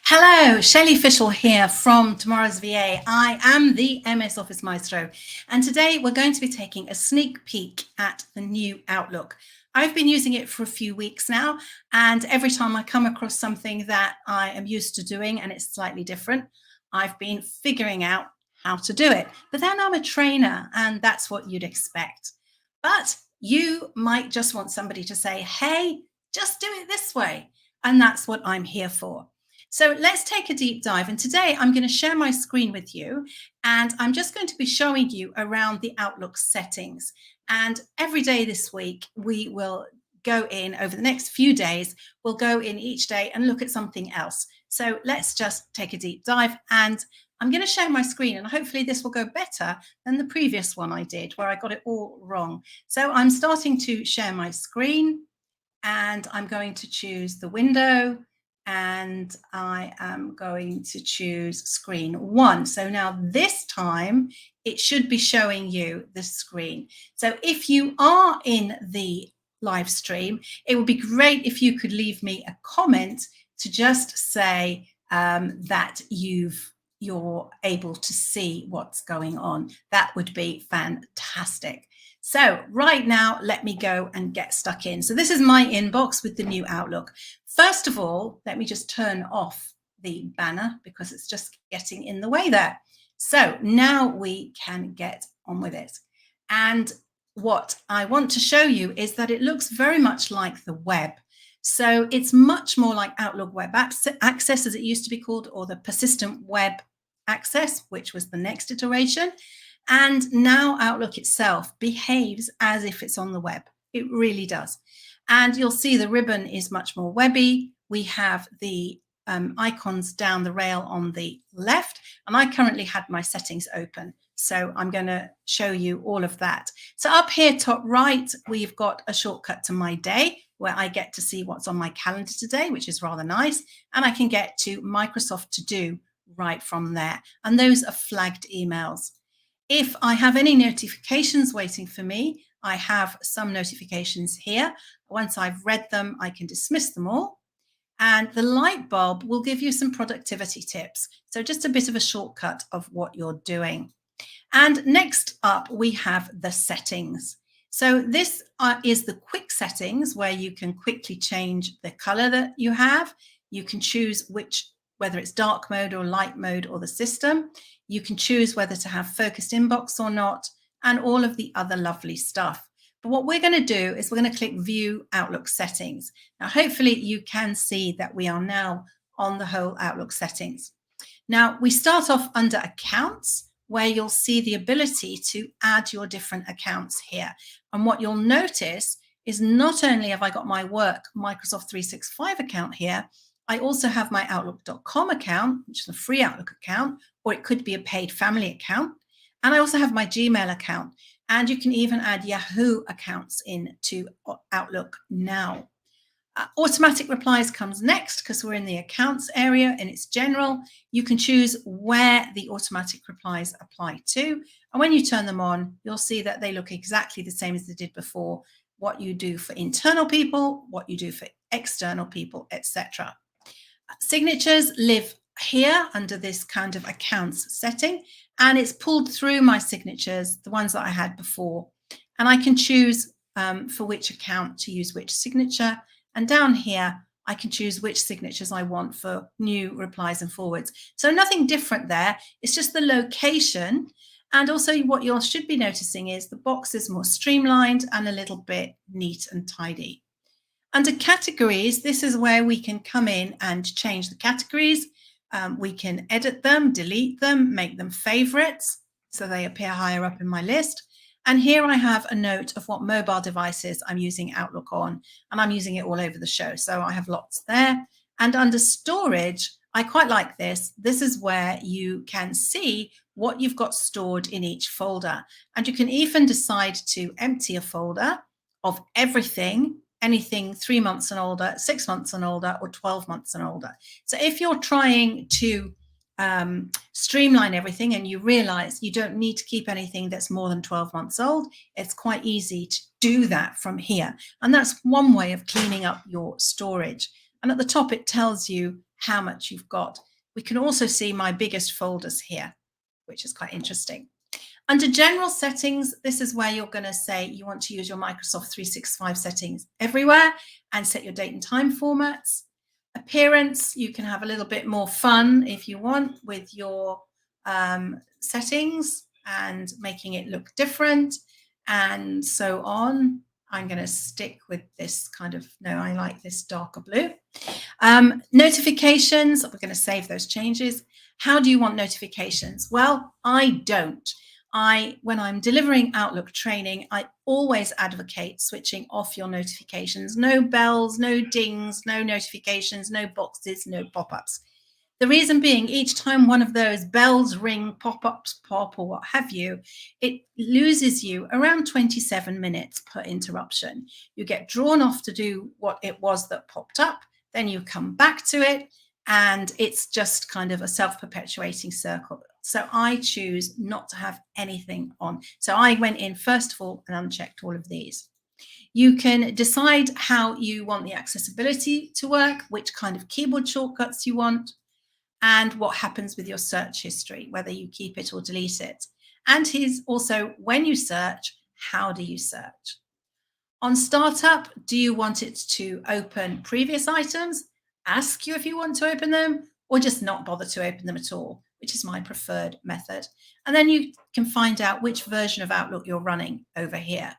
Hello, Shelley Fishel here from Tomorrow's VA. I am the MS Office Maestro, and today we're going to be taking a sneak peek at the new Outlook. I've been using it for a few weeks now, and every time I come across something that I am used to doing and it's slightly different, I've been figuring out how to do it. But then I'm a trainer, and that's what you'd expect. But you might just want somebody to say, hey, just do it this way. And that's what I'm here for. So let's take a deep dive. And today I'm going to share my screen with you, and I'm just going to be showing you around the Outlook settings. And every day this week, we will go in over the next few days, we'll go in each day and look at something else. So let's just take a deep dive, and I'm going to share my screen, and hopefully this will go better than the previous one I did where I got it all wrong. So I'm starting to share my screen, and I'm going to choose the window, and I am going to choose screen 1. So now this time it should be showing you the screen. So if you are in the live stream, it would be great if you could leave me a comment to just say that you're able to see what's going on. That would be fantastic. So right now, let me go and get stuck in. So this is my inbox with the new Outlook. First of all, let me just turn off the banner because it's just getting in the way there. So now we can get on with it. And what I want to show you is that it looks very much like the web. So it's much more like Outlook Web Access, as it used to be called, or the Persistent Web Access, which was the next iteration. And now Outlook itself behaves as if it's on the web. It really does. And you'll see the ribbon is much more webby. We have the icons down the rail on the left, and I currently had my settings open. So I'm going to show you all of that. So up here, top right, we've got a shortcut to my day where I get to see what's on my calendar today, which is rather nice. And I can get to Microsoft To Do right from there. And those are flagged emails. If I have any notifications waiting for me, I have some notifications here. Once I've read them, I can dismiss them all. And the light bulb will give you some productivity tips. So just a bit of a shortcut of what you're doing. And next up, we have the settings. So this is the quick settings where you can quickly change the color that you have. You can choose whether it's dark mode or light mode or the system. You can choose whether to have focused inbox or not, and all of the other lovely stuff. But what we're going to do is we're going to click View Outlook Settings. Now, hopefully you can see that we are now on the whole Outlook settings. Now, we start off under Accounts, where you'll see the ability to add your different accounts here. And what you'll notice is not only have I got my work Microsoft 365 account here, I also have my Outlook.com account, which is a free Outlook account, or it could be a paid family account. And I also have my Gmail account. And you can even add Yahoo accounts into Outlook now. Automatic replies comes next because we're in the accounts area and it's general. You can choose where the automatic replies apply to. And when you turn them on, you'll see that they look exactly the same as they did before. What you do for internal people, what you do for external people, etc. Signatures live here under this kind of accounts setting, and it's pulled through my signatures, the ones that I had before. And I can choose for which account to use which signature. And down here, I can choose which signatures I want for new replies and forwards. So nothing different there. It's just the location. And also what you should be noticing is the box is more streamlined and a little bit neat and tidy. Under categories, this is where we can come in and change the categories. We can edit them, delete them, make them favorites, so they appear higher up in my list. And here I have a note of what mobile devices I'm using Outlook on, and I'm using it all over the show. So I have lots there. And under storage, I quite like this. This is where you can see what you've got stored in each folder. And you can even decide to empty a folder of everything, anything 3 months and older, 6 months and older, or 12 months and older. So if you're trying to streamline everything and you realize you don't need to keep anything that's more than 12 months old, it's quite easy to do that from here. And that's one way of cleaning up your storage. And at the top, it tells you how much you've got. We can also see my biggest folders here, which is quite interesting. Under general settings, this is where you're going to say you want to use your Microsoft 365 settings everywhere and set your date and time formats. Appearance, you can have a little bit more fun if you want with your settings and making it look different and so on. I'm going to stick with this kind of, no, I like this darker blue. Notifications, we're going to save those changes. How do you want notifications? Well, I don't. When I'm delivering Outlook training, I always advocate switching off your notifications. No bells, no dings, no notifications, no boxes, no pop-ups. The reason being, each time one of those bells ring, pop-ups pop, or what have you, it loses you around 27 minutes per interruption. You get drawn off to do what it was that popped up, then you come back to it, and it's just kind of a self-perpetuating circle. So I choose not to have anything on. So I went in first of all and unchecked all of these. You can decide how you want the accessibility to work, which kind of keyboard shortcuts you want, and what happens with your search history, whether you keep it or delete it. And here's also, when you search, how do you search? On startup, do you want it to open previous items, ask you if you want to open them, or just not bother to open them at all, which is my preferred method. And then you can find out which version of Outlook you're running over here.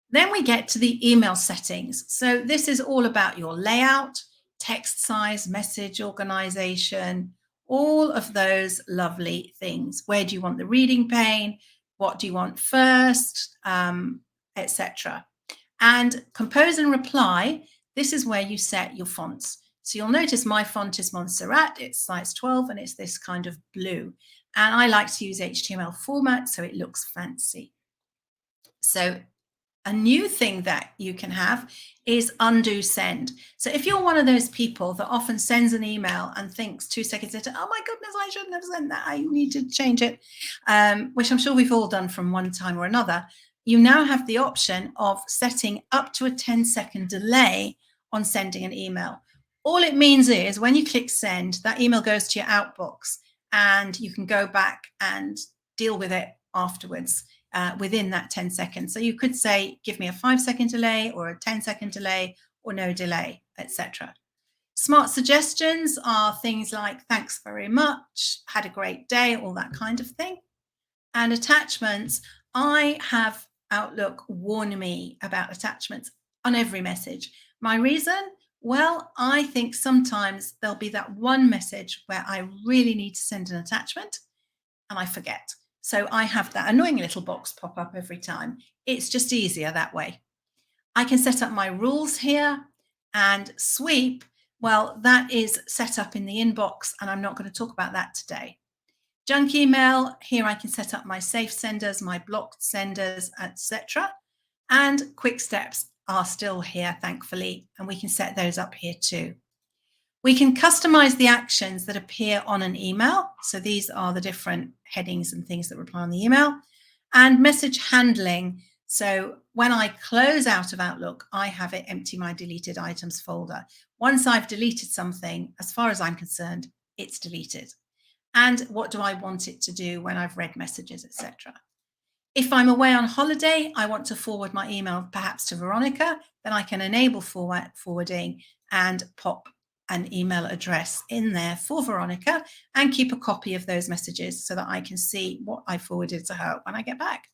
Then we get to the email settings. So this is all about your layout, text size, message organization, all of those lovely things. Where do you want the reading pane? What do you want first, etc. And compose and reply, this is where you set your fonts. So you'll notice my font is Montserrat, it's size 12, and it's this kind of blue. And I like to use HTML format, so it looks fancy. So a new thing that you can have is undo send. So if you're one of those people that often sends an email and thinks 2 seconds later, oh my goodness, I shouldn't have sent that, I need to change it, which I'm sure we've all done from one time or another, you now have the option of setting up to a 10-second delay on sending an email. All it means is when you click send, that email goes to your outbox and you can go back and deal with it afterwards within that 10 seconds. So you could say, give me a 5-second delay or a 10-second delay or no delay, etc. Smart suggestions are things like, thanks very much, had a great day, all that kind of thing. And attachments, I have Outlook warn me about attachments on every message. My reason? Well, I think sometimes there'll be that one message where I really need to send an attachment and I forget. So I have that annoying little box pop up every time. It's just easier that way. I can set up my rules here, and sweep, well, that is set up in the inbox, and I'm not going to talk about that today. Junk email, here I can set up my safe senders, my blocked senders, etc. And quick steps are still here, thankfully, and we can set those up here too. We can customize the actions that appear on an email. So these are the different headings and things that reply on the email. And message handling. So when I close out of Outlook, I have it empty my deleted items folder. Once I've deleted something, as far as I'm concerned, it's deleted. And what do I want it to do when I've read messages, etc. If I'm away on holiday, I want to forward my email perhaps to Veronica, then I can enable forwarding and pop an email address in there for Veronica and keep a copy of those messages so that I can see what I forwarded to her when I get back.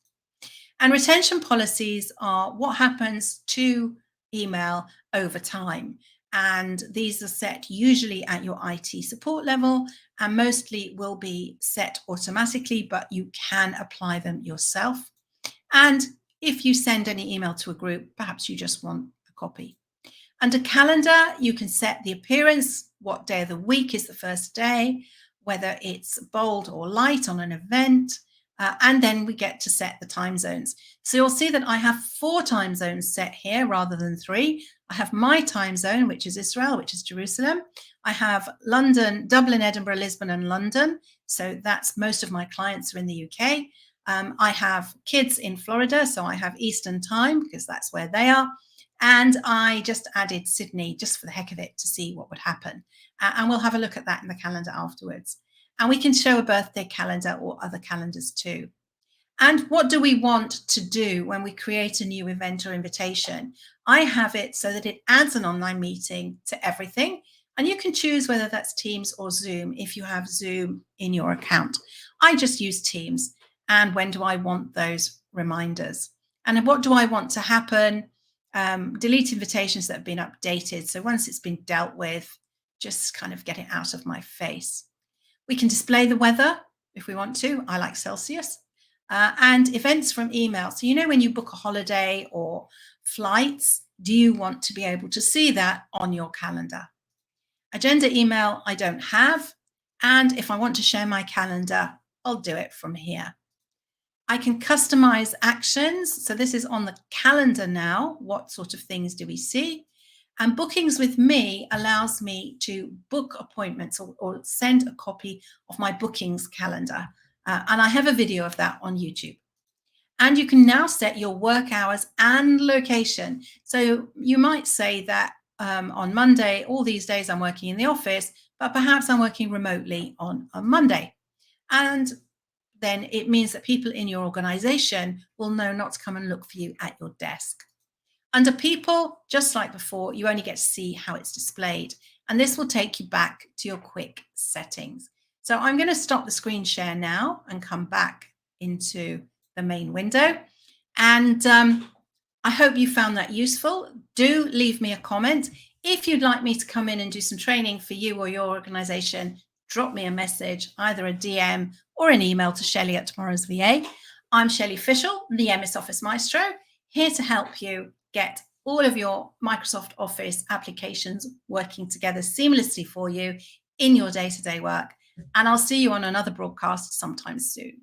And retention policies are what happens to email over time. And these are set usually at your IT support level and mostly will be set automatically, but you can apply them yourself. And if you send any email to a group, perhaps you just want a copy. Under calendar, you can set the appearance, what day of the week is the first day, whether it's bold or light on an event, and then we get to set the time zones. So you'll see that I have 4 time zones set here rather than 3. I have my time zone, which is Israel, which is Jerusalem. I have London, Dublin, Edinburgh, Lisbon, and London. So that's most of my clients are in the UK. I have kids in Florida, so I have Eastern time because that's where they are. And I just added Sydney just for the heck of it to see what would happen. And we'll have a look at that in the calendar afterwards. And we can show a birthday calendar or other calendars too. And what do we want to do when we create a new event or invitation? I have it so that it adds an online meeting to everything. And you can choose whether that's Teams or Zoom if you have Zoom in your account. I just use Teams. And when do I want those reminders? And what do I want to happen? Delete invitations that have been updated. So once it's been dealt with, just kind of get it out of my face. We can display the weather if we want to. I like Celsius. And events from email. So, you know, when you book a holiday or flights, do you want to be able to see that on your calendar? Agenda email, I don't have. And if I want to share my calendar, I'll do it from here. I can customize actions. So this is on the calendar now. What sort of things do we see? And Bookings with Me allows me to book appointments or send a copy of my bookings calendar. And I have a video of that on YouTube. And you can now set your work hours and location. So you might say that on Monday, all these days I'm working in the office, but perhaps I'm working remotely on a Monday. And then it means that people in your organization will know not to come and look for you at your desk. Under people, just like before, you only get to see how it's displayed. And this will take you back to your quick settings. So I'm going to stop the screen share now and come back into the main window. And I hope you found that useful. Do leave me a comment. If you'd like me to come in and do some training for you or your organization, drop me a message, either a DM or an email to Shelley at Tomorrow's VA. I'm Shelley Fishel, the MS Office Maestro, here to help you get all of your Microsoft Office applications working together seamlessly for you in your day-to-day work. And I'll see you on another broadcast sometime soon.